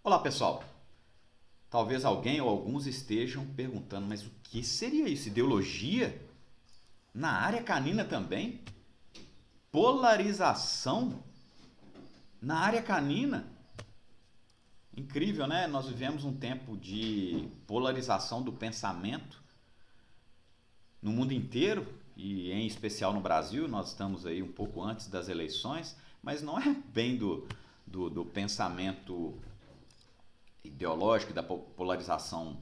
Olá, pessoal. Talvez alguém ou alguns estejam perguntando, mas o que seria isso? Ideologia? Na área canina também? Polarização? Na área canina? Incrível, né? Nós vivemos um tempo de polarização do pensamento no mundo inteiro e em especial no Brasil. Nós estamos aí um pouco antes das eleições, mas não é bem do pensamento ideológico e da polarização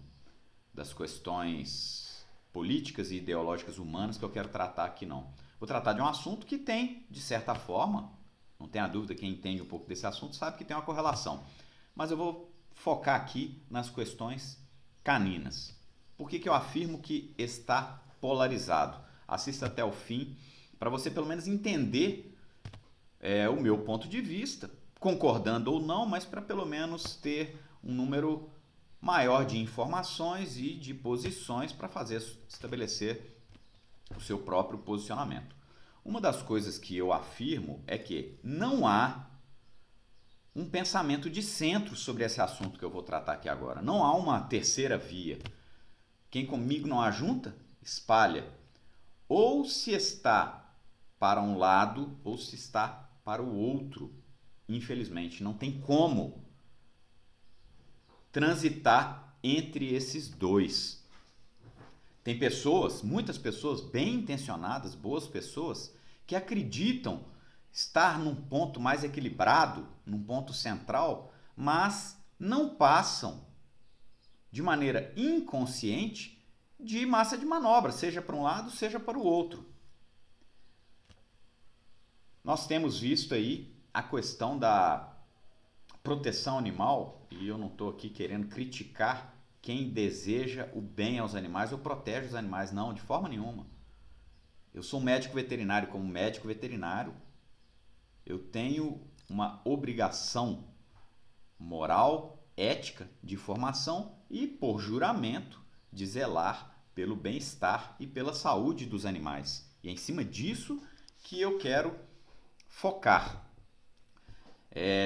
das questões políticas e ideológicas humanas que eu quero tratar aqui, não. Vou tratar de um assunto que tem, de certa forma, não tenha dúvida, quem entende um pouco desse assunto sabe que tem uma correlação. Mas eu vou focar aqui nas questões caninas. Por que eu afirmo que está polarizado? Assista até o fim para você pelo menos entender o meu ponto de vista, concordando ou não, mas para pelo menos ter um número maior de informações e de posições para estabelecer o seu próprio posicionamento. Uma das coisas que eu afirmo é que não há um pensamento de centro sobre esse assunto que eu vou tratar aqui agora. Não há uma terceira via. Quem comigo não ajunta, espalha. Ou se está para um lado ou se está para o outro. Infelizmente, não tem como transitar entre esses dois. Tem pessoas, muitas pessoas bem intencionadas, boas pessoas, que acreditam estar num ponto mais equilibrado, num ponto central, mas não passam de maneira inconsciente de massa de manobra, seja para um lado, seja para o outro. Nós temos visto aí a questão da proteção animal, e eu não estou aqui querendo criticar quem deseja o bem aos animais ou protege os animais, não, de forma nenhuma. Eu sou um médico veterinário, como médico veterinário, eu tenho uma obrigação moral, ética, de formação e, por juramento, de zelar pelo bem-estar e pela saúde dos animais. E é em cima disso que eu quero focar.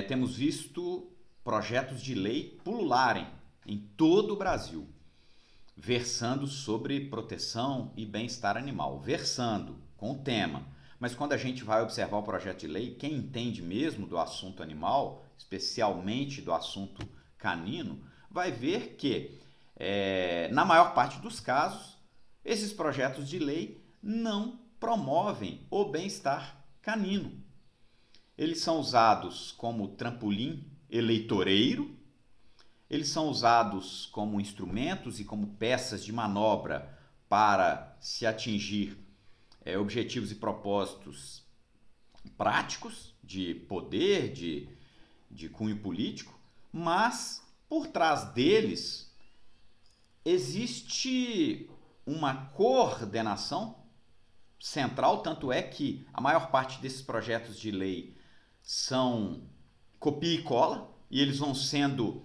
Temos visto projetos de lei pulularem em todo o Brasil, versando sobre proteção e bem-estar animal, versando com o tema. Mas quando a gente vai observar o projeto de lei, quem entende mesmo do assunto animal, especialmente do assunto canino, vai ver que, na maior parte dos casos, esses projetos de lei não promovem o bem-estar canino. Eles são usados como trampolim eleitoreiro, eles são usados como instrumentos e como peças de manobra para se atingir objetivos e propósitos práticos de poder, de cunho político, mas por trás deles existe uma coordenação central, tanto é que a maior parte desses projetos de lei são copia e cola, e eles vão sendo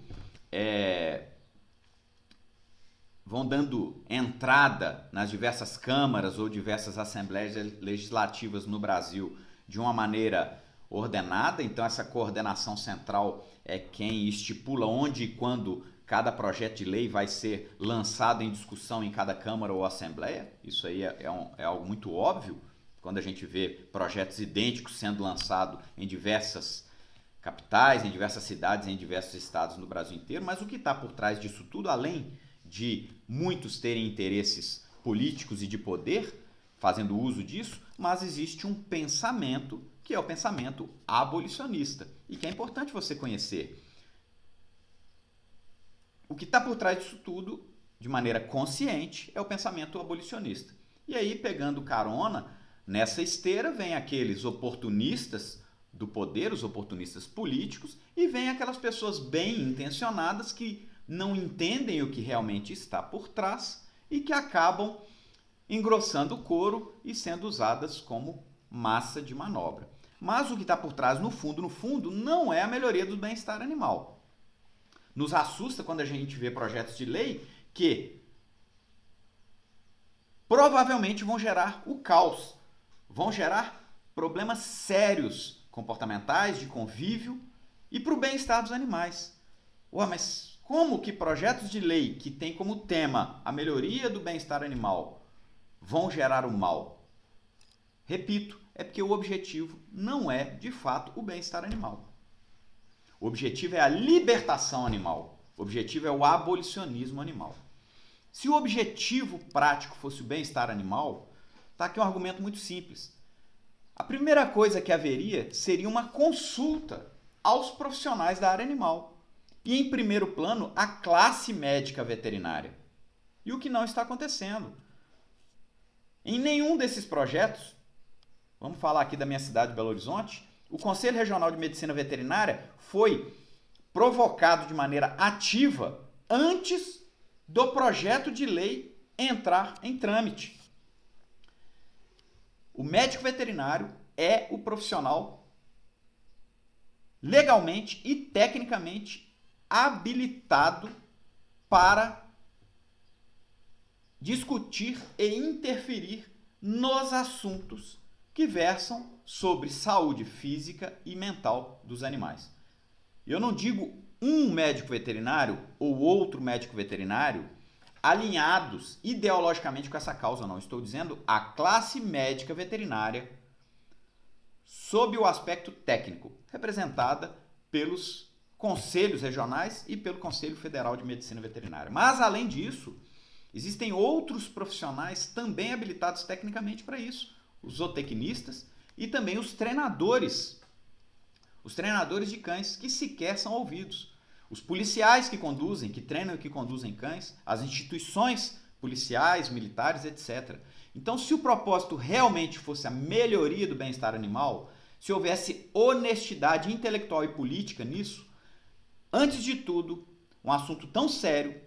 vão dando entrada nas diversas câmaras ou diversas assembleias legislativas no Brasil de uma maneira ordenada. Então essa coordenação central é quem estipula onde e quando cada projeto de lei vai ser lançado em discussão em cada câmara ou assembleia. Isso aí é algo muito óbvio quando a gente vê projetos idênticos sendo lançados em diversas capitais, em diversas cidades, em diversos estados no Brasil inteiro. Mas o que está por trás disso tudo, além de muitos terem interesses políticos e de poder, fazendo uso disso, mas existe um pensamento que é o pensamento abolicionista e que é importante você conhecer. O que está por trás disso tudo, de maneira consciente, é o pensamento abolicionista. E aí, pegando carona, nessa esteira vem aqueles oportunistas do poder, os oportunistas políticos, e vem aquelas pessoas bem intencionadas que não entendem o que realmente está por trás e que acabam engrossando o couro e sendo usadas como massa de manobra. Mas o que está por trás, no fundo, não é a melhoria do bem-estar animal. Nos assusta quando a gente vê projetos de lei que provavelmente vão gerar o caos, vão gerar problemas sérios comportamentais, de convívio e para o bem-estar dos animais. Ué, mas como que projetos de lei que têm como tema a melhoria do bem-estar animal vão gerar o mal? Repito, é porque o objetivo não é, de fato, o bem-estar animal. O objetivo é a libertação animal. O objetivo é o abolicionismo animal. Se o objetivo prático fosse o bem-estar animal, está aqui um argumento muito simples. A primeira coisa que haveria seria uma consulta aos profissionais da área animal. E, em primeiro plano, a classe médica veterinária. E o que não está acontecendo? Em nenhum desses projetos, vamos falar aqui da minha cidade, Belo Horizonte, o Conselho Regional de Medicina Veterinária foi provocado de maneira ativa antes do projeto de lei entrar em trâmite. O médico veterinário é o profissional legalmente e tecnicamente habilitado para discutir e interferir nos assuntos que versam sobre saúde física e mental dos animais. Eu não digo um médico veterinário ou outro médico veterinário alinhados ideologicamente com essa causa, não. Estou dizendo a classe médica veterinária sob o aspecto técnico, representada pelos conselhos regionais e pelo Conselho Federal de Medicina Veterinária. Mas, além disso, existem outros profissionais também habilitados tecnicamente para isso. Os zootecnistas e também os treinadores de cães que sequer são ouvidos. Os policiais que conduzem, que treinam e que conduzem cães, as instituições policiais, militares, etc. Então, se o propósito realmente fosse a melhoria do bem-estar animal, se houvesse honestidade intelectual e política nisso, antes de tudo, um assunto tão sério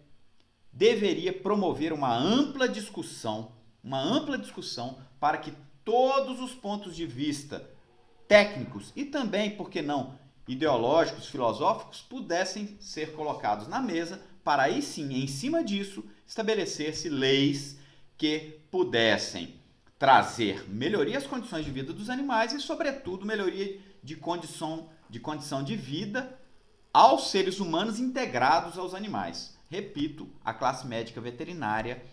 deveria promover uma ampla discussão para que todos os pontos de vista técnicos e também, por que não, ideológicos, filosóficos, pudessem ser colocados na mesa para aí sim, em cima disso, estabelecer-se leis que pudessem trazer melhoria às condições de vida dos animais e, sobretudo, melhoria de condição de vida aos seres humanos integrados aos animais. Repito, a classe médica veterinária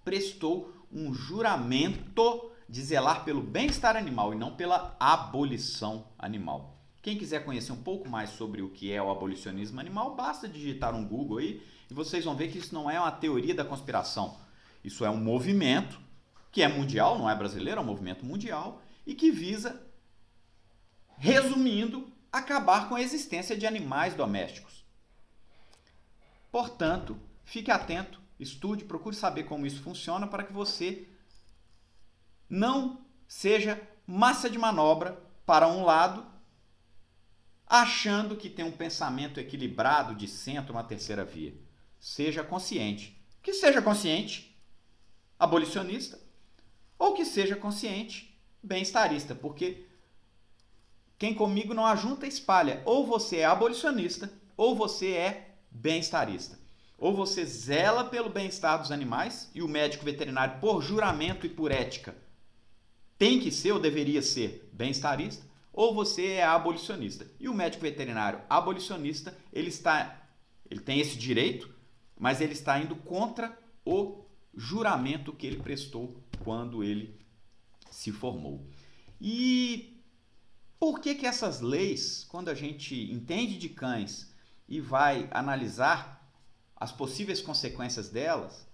prestou um juramento de zelar pelo bem-estar animal e não pela abolição animal. Quem quiser conhecer um pouco mais sobre o que é o abolicionismo animal, basta digitar um Google aí e vocês vão ver que isso não é uma teoria da conspiração. Isso é um movimento que é mundial, não é brasileiro, é um movimento mundial e que visa, resumindo, acabar com a existência de animais domésticos. Portanto, fique atento, estude, procure saber como isso funciona para que você não seja massa de manobra para um lado, achando que tem um pensamento equilibrado de centro, uma terceira via. Seja consciente. Que seja consciente, abolicionista, ou que seja consciente, bem-estarista, porque quem comigo não ajunta, espalha. Ou você é abolicionista, ou você é bem-estarista. Ou você zela pelo bem-estar dos animais, e o médico veterinário, por juramento e por ética, tem que ser ou deveria ser bem-estarista, ou você é abolicionista. E o médico veterinário abolicionista, ele tem esse direito, mas ele está indo contra o juramento que ele prestou quando ele se formou. E por que essas leis, quando a gente entende de cães e vai analisar as possíveis consequências delas,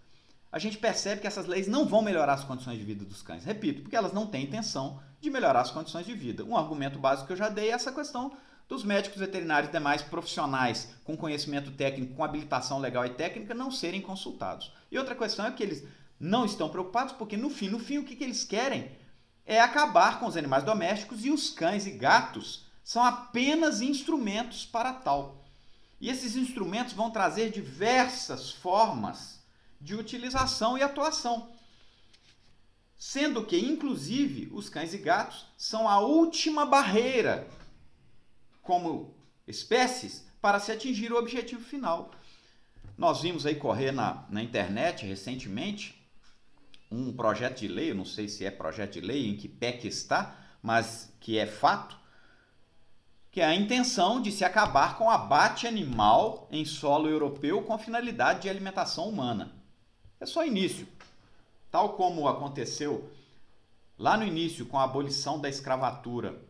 a gente percebe que essas leis não vão melhorar as condições de vida dos cães. Repito, porque elas não têm intenção de melhorar as condições de vida. Um argumento básico que eu já dei é essa questão dos médicos veterinários e demais profissionais com conhecimento técnico, com habilitação legal e técnica, não serem consultados. E outra questão é que eles não estão preocupados porque, no fim, o que eles querem é acabar com os animais domésticos e os cães e gatos são apenas instrumentos para tal. E esses instrumentos vão trazer diversas formas de utilização e atuação, sendo que, inclusive, os cães e gatos são a última barreira como espécies para se atingir o objetivo final. Nós vimos aí correr na internet recentemente um projeto de lei, eu não sei se é projeto de lei, em que pé que está, mas que é fato, que é a intenção de se acabar com o abate animal em solo europeu com a finalidade de alimentação humana. É só início. Tal como aconteceu lá no início com a abolição da escravatura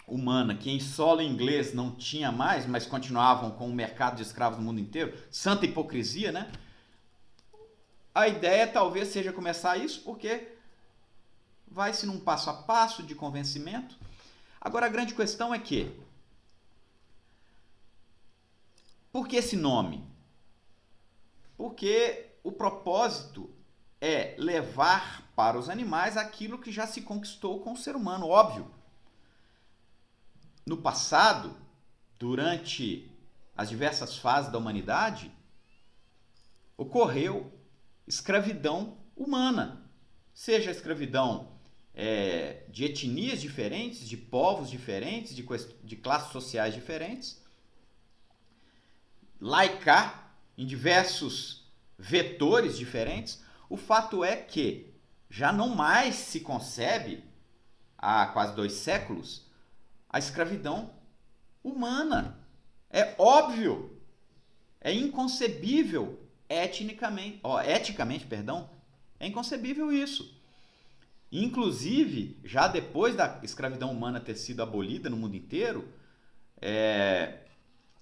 humana, que em solo inglês não tinha mais, mas continuavam com o mercado de escravos no mundo inteiro, santa hipocrisia, né? A ideia talvez seja começar isso, porque vai-se num passo a passo de convencimento. Agora a grande questão é que, por que esse nome? Porque o propósito é levar para os animais aquilo que já se conquistou com o ser humano, óbvio. No passado, durante as diversas fases da humanidade, ocorreu escravidão humana, seja a escravidão de etnias diferentes, de povos diferentes, de classes sociais diferentes, lá e cá, em diversos vetores diferentes. O fato é que já não mais se concebe, há quase 2 séculos, a escravidão humana. É óbvio, é inconcebível eticamente, é inconcebível isso. Inclusive, já depois da escravidão humana ter sido abolida no mundo inteiro,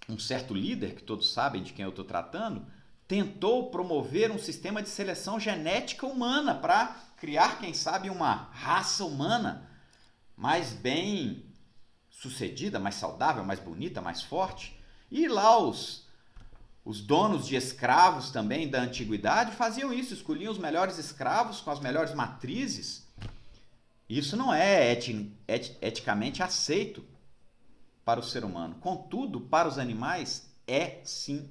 um certo líder, que todos sabem de quem eu estou tratando, tentou promover um sistema de seleção genética humana para criar, quem sabe, uma raça humana mais bem sucedida, mais saudável, mais bonita, mais forte. E lá os donos de escravos também da antiguidade faziam isso, escolhiam os melhores escravos com as melhores matrizes. Isso não é eticamente aceito para o ser humano. Contudo, para os animais é sim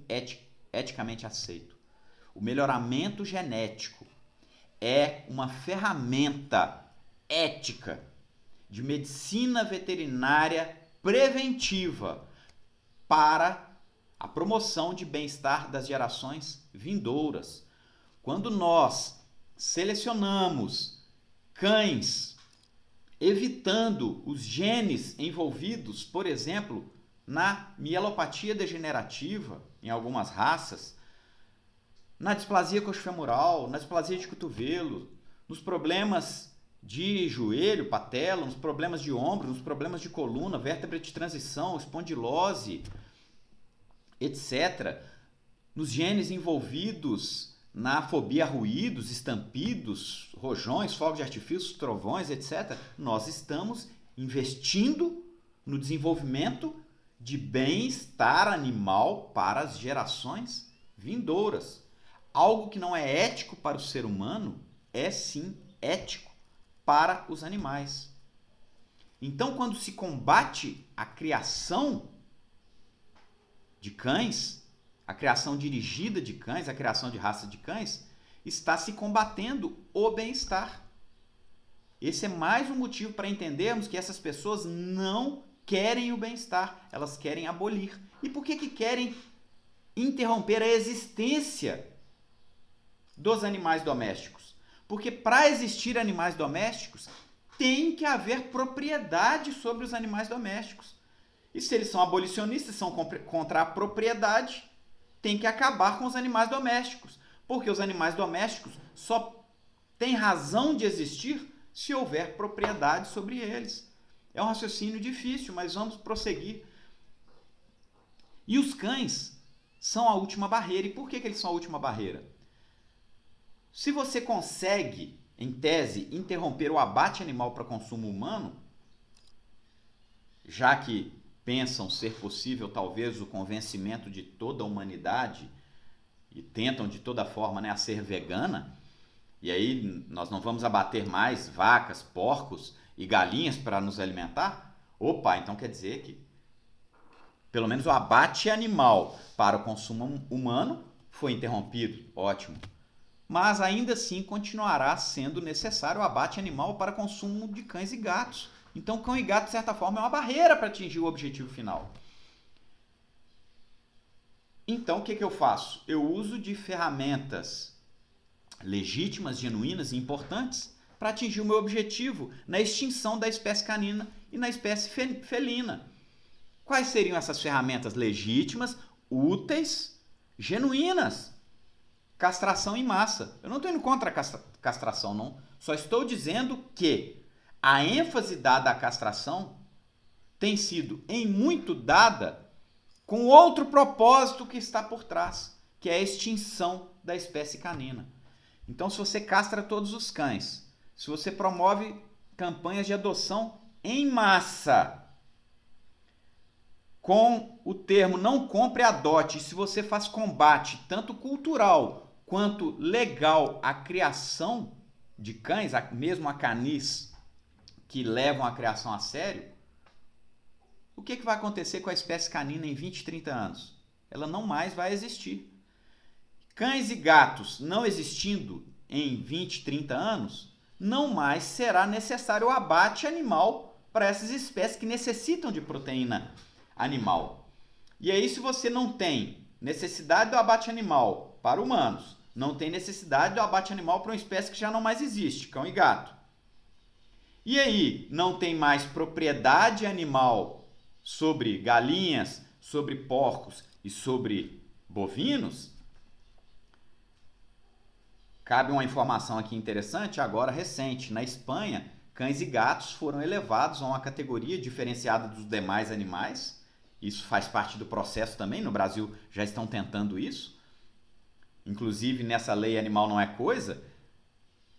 eticamente aceito. O melhoramento genético é uma ferramenta ética de medicina veterinária preventiva para a promoção de bem-estar das gerações vindouras. Quando nós selecionamos cães evitando os genes envolvidos, por exemplo, na mielopatia degenerativa em algumas raças, na displasia coxofemoral, na displasia de cotovelo, nos problemas de joelho, patela, nos problemas de ombro, nos problemas de coluna, vértebra de transição, espondilose, etc. Nos genes envolvidos na fobia a ruídos, estampidos, rojões, fogos de artifício, trovões, etc. Nós estamos investindo no desenvolvimento de bem-estar animal para as gerações vindouras. Algo que não é ético para o ser humano é sim ético para os animais. Então, quando se combate a criação de cães, a criação dirigida de cães, a criação de raça de cães, está se combatendo o bem-estar. Esse é mais um motivo para entendermos que essas pessoas não querem o bem-estar, elas querem abolir. E por que querem interromper a existência dos animais domésticos? Porque para existir animais domésticos, tem que haver propriedade sobre os animais domésticos. E se eles são abolicionistas, são contra a propriedade, tem que acabar com os animais domésticos. Porque os animais domésticos só têm razão de existir se houver propriedade sobre eles. É um raciocínio difícil, mas vamos prosseguir. E os cães são a última barreira. E por que eles são a última barreira? Se você consegue, em tese, interromper o abate animal para consumo humano, já que pensam ser possível talvez o convencimento de toda a humanidade e tentam de toda forma, a ser vegana, e aí nós não vamos abater mais vacas, porcos e galinhas para nos alimentar, opa, então quer dizer que pelo menos o abate animal para o consumo humano foi interrompido, ótimo. Mas ainda assim continuará sendo necessário o abate animal para consumo de cães e gatos. Então, cão e gato, de certa forma, é uma barreira para atingir o objetivo final. Então, o que eu faço? Eu uso de ferramentas legítimas, genuínas e importantes para atingir o meu objetivo na extinção da espécie canina e na espécie felina. Quais seriam essas ferramentas legítimas, úteis, genuínas? Castração em massa. Eu não estou indo contra a castração, não. Só estou dizendo que a ênfase dada à castração tem sido, em muito, dada com outro propósito que está por trás, que é a extinção da espécie canina. Então, se você castra todos os cães, se você promove campanhas de adoção em massa, com o termo não compre, adote, se você faz combate tanto cultural quanto legal à criação de cães, mesmo a canis que levam a criação a sério, o que vai acontecer com a espécie canina em 20, 30 anos? Ela não mais vai existir. Cães e gatos não existindo em 20, 30 anos, não mais será necessário o abate animal para essas espécies que necessitam de proteína animal. E aí, se você não tem necessidade do abate animal para humanos, não tem necessidade do abate animal para uma espécie que já não mais existe, cão e gato. E aí, não tem mais propriedade animal sobre galinhas, sobre porcos e sobre bovinos. Cabe uma informação aqui interessante, agora recente. Na Espanha, cães e gatos foram elevados a uma categoria diferenciada dos demais animais. Isso faz parte do processo também. No Brasil já estão tentando isso. Inclusive, nessa lei Animal Não É Coisa,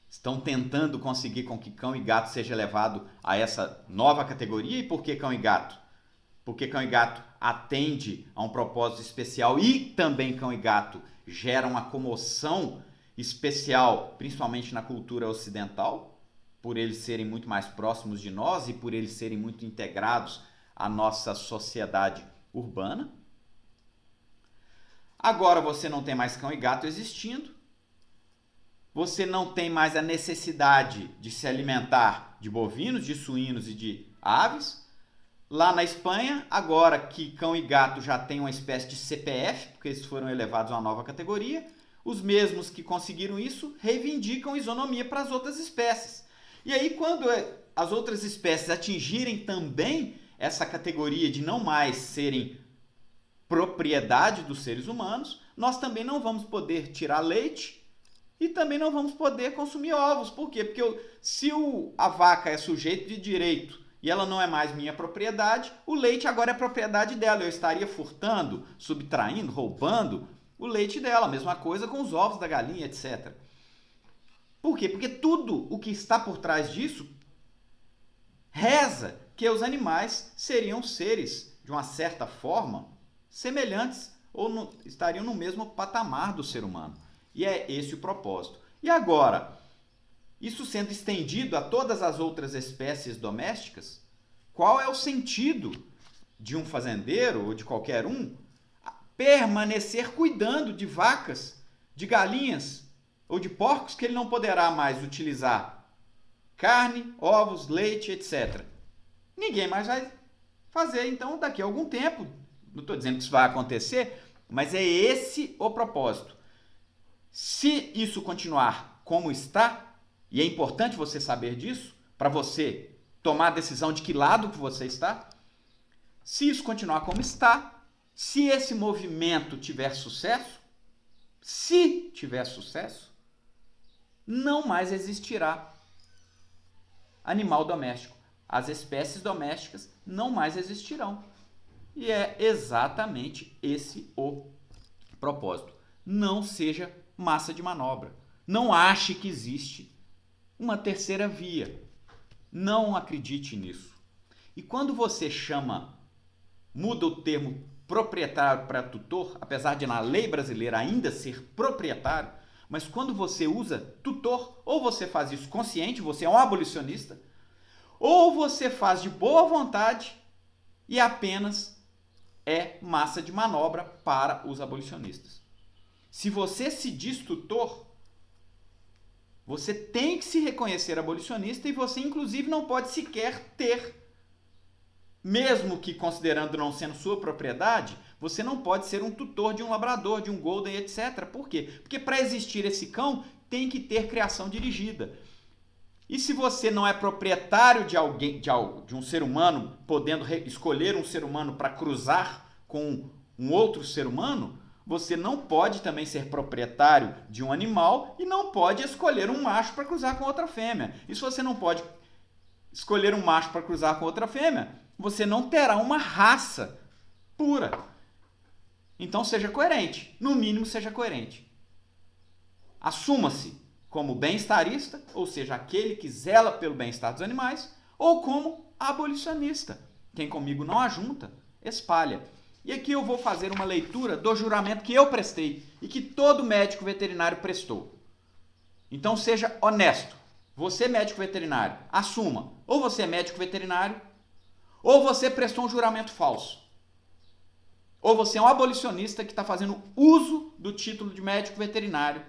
estão tentando conseguir com que cão e gato seja elevado a essa nova categoria. E por que cão e gato? Porque cão e gato atende a um propósito especial e também cão e gato geram uma comoção especial, principalmente na cultura ocidental, por eles serem muito mais próximos de nós e por eles serem muito integrados à nossa sociedade urbana. Agora você não tem mais cão e gato existindo, você não tem mais a necessidade de se alimentar de bovinos, de suínos e de aves. Lá na Espanha, agora que cão e gato já têm uma espécie de CPF, porque eles foram elevados a uma nova categoria, os mesmos que conseguiram isso reivindicam isonomia para as outras espécies. E aí, quando as outras espécies atingirem também essa categoria de não mais serem propriedade dos seres humanos, nós também não vamos poder tirar leite e também não vamos poder consumir ovos. Por quê? Porque se a vaca é sujeito de direito e ela não é mais minha propriedade, o leite agora é propriedade dela. Eu estaria furtando, subtraindo, roubando o leite dela. Mesma coisa com os ovos da galinha, etc. Por quê? Porque tudo o que está por trás disso reza que os animais seriam seres, de uma certa forma, semelhantes ou estariam no mesmo patamar do ser humano. E é esse o propósito. E agora, isso sendo estendido a todas as outras espécies domésticas, qual é o sentido de um fazendeiro ou de qualquer um permanecer cuidando de vacas, de galinhas ou de porcos que ele não poderá mais utilizar carne, ovos, leite, etc. Ninguém mais vai fazer, então, daqui a algum tempo. Não estou dizendo que isso vai acontecer, mas é esse o propósito. Se isso continuar como está, e é importante você saber disso, para você tomar a decisão de que lado que você está, se isso continuar como está, se esse movimento tiver sucesso, se tiver sucesso, não mais existirá animal doméstico. As espécies domésticas não mais existirão. E é exatamente esse o propósito. Não seja massa de manobra. Não ache que existe uma terceira via. Não acredite nisso. E quando você muda o termo proprietário para tutor, apesar de na lei brasileira ainda ser proprietário, mas quando você usa tutor, ou você faz isso consciente, você é um abolicionista, ou você faz de boa vontade e apenas é massa de manobra para os abolicionistas. Se você se diz tutor, você tem que se reconhecer abolicionista e você, inclusive, não pode sequer ter, mesmo que considerando não sendo sua propriedade, você não pode ser um tutor de um labrador, de um golden, etc. Por quê? Porque para existir esse cão, tem que ter criação dirigida. E se você não é proprietário de alguém, de um ser humano, podendo escolher um ser humano para cruzar com um outro ser humano, você não pode também ser proprietário de um animal e não pode escolher um macho para cruzar com outra fêmea. E se você não pode escolher um macho para cruzar com outra fêmea, você não terá uma raça pura. Então seja coerente, no mínimo seja coerente. Assuma-se como bem-estarista, ou seja, aquele que zela pelo bem-estar dos animais, ou como abolicionista. Quem comigo não ajunta, espalha. E aqui eu vou fazer uma leitura do juramento que eu prestei e que todo médico veterinário prestou. Então seja honesto. Você, médico veterinário, assuma. Ou você é médico veterinário, ou você prestou um juramento falso. Ou você é um abolicionista que está fazendo uso do título de médico veterinário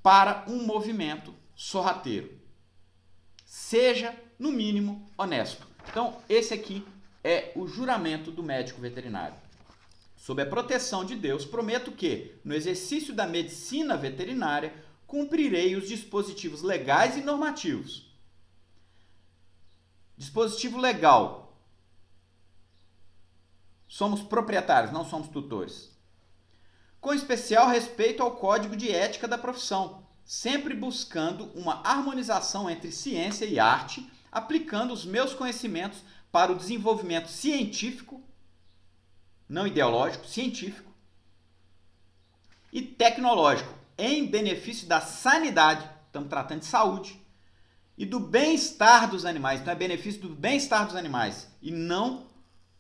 para um movimento sorrateiro. Seja, no mínimo, honesto. Então, esse aqui é o juramento do médico veterinário. Sob a proteção de Deus, prometo que, no exercício da medicina veterinária, cumprirei os dispositivos legais e normativos. Dispositivo legal. Somos proprietários, não somos tutores. Com especial respeito ao código de ética da profissão, sempre buscando uma harmonização entre ciência e arte, aplicando os meus conhecimentos para o desenvolvimento científico, não ideológico, científico e tecnológico, em benefício da sanidade, estamos tratando de saúde, e do bem-estar dos animais, então é benefício do bem-estar dos animais, e não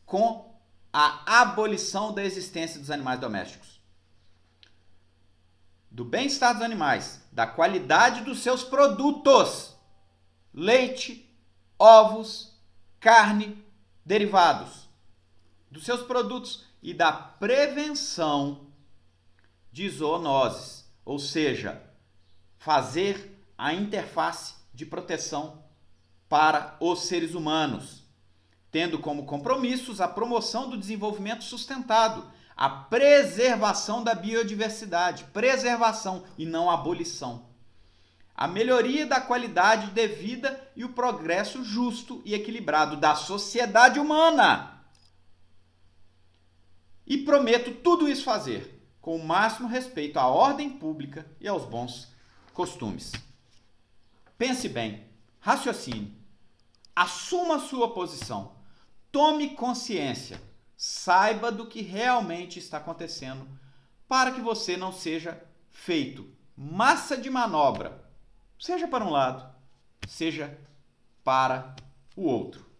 com a abolição da existência dos animais domésticos. Do bem-estar dos animais, da qualidade dos seus produtos, leite, ovos, carne, derivados, dos seus produtos e da prevenção de zoonoses, ou seja, fazer a interface de proteção para os seres humanos, tendo como compromissos a promoção do desenvolvimento sustentado, a preservação da biodiversidade, preservação e não abolição, a melhoria da qualidade de vida e o progresso justo e equilibrado da sociedade humana. E prometo tudo isso fazer com o máximo respeito à ordem pública e aos bons costumes. Pense bem, raciocine, assuma a sua posição, tome consciência, saiba do que realmente está acontecendo para que você não seja feito massa de manobra, seja para um lado, seja para o outro.